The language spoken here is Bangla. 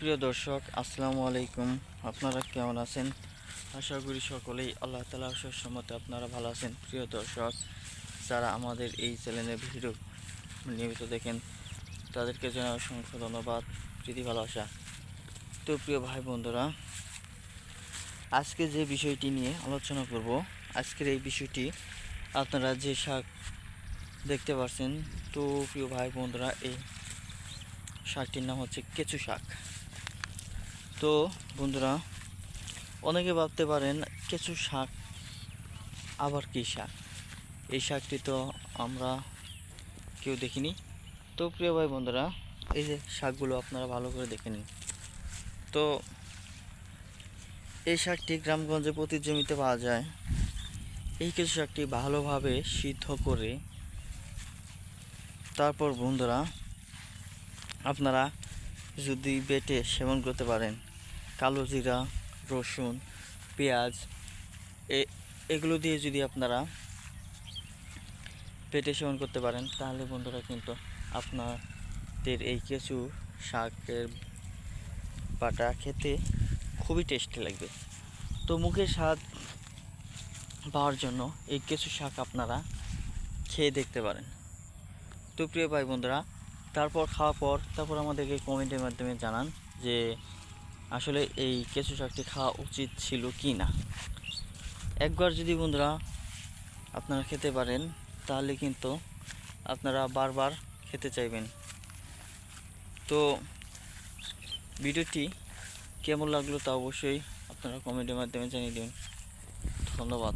সুপ্রিয় দর্শক, আসসালামু আলাইকুম। আপনারা কেমন আছেন? আশা করি সকলেই আল্লাহ তাআলার অশেষ রহমতে আপনারা ভালো আছেন। প্রিয় দর্শক, যারা আমাদের এই চ্যানেলের ভিডিও নিয়মিত দেখেন তাদেরকে জানাই অসংখ্য ধন্যবাদ, প্রীতি ভালোবাসা। তো প্রিয় ভাই বন্ধুরা, আজকে যে বিষয়টি নিয়ে আলোচনা করব, আজকের এই বিষয়টি আপনারা যে শাক দেখতে পাচ্ছেন, তো প্রিয় ভাই বন্ধুরা, এই শাকটির নাম হচ্ছে কেঁচু শাক। তো বন্ধুরা, অনেকে ভাবতে পারেন কেঁচু শাক আবার কী শাক? এই শাকটি তো আমরা কেউ দেখিনি। তো প্রিয় ভাই বন্ধুরা, এই যে শাকগুলো আপনারা ভালো করে দেখে নিন। তো এই শাকটি গ্রামগঞ্জে প্রতি জমিতে পাওয়া যায়। এই কেঁচু শাকটি ভালোভাবে সিদ্ধ করে তারপর বন্ধুরা আপনারা যদি বেটে সেবন করতে পারেন, কালো জিরা, রসুন, পেঁয়াজ এগুলো দিয়ে যদি আপনারা পেটে সেবন করতে পারেন, তাহলে বন্ধুরা কিন্তু আপনাদের এই কেঁচু শাকের বাটা খেতে খুবই টেস্টি লাগবে। তো মুখের স্বাদ পাওয়ার জন্য এই কেঁচু শাক আপনারা খেয়ে দেখতে পারেন। তো প্রিয় ভাই বন্ধুরা, তারপর খাওয়ার পর আমাদেরকে কমেন্টের মাধ্যমে জানান যে আসলে এই কেঁচু শাকটি খাওয়া উচিত ছিল কি না। একবার যদি বন্ধুরা আপনারা খেতে পারেন, তাহলে কিন্তু আপনারা বারবার খেতে চাইবেন। তো ভিডিওটি কেমন লাগলো তা অবশ্যই আপনারা কমেন্টের মাধ্যমে জানিয়ে দিন। ধন্যবাদ।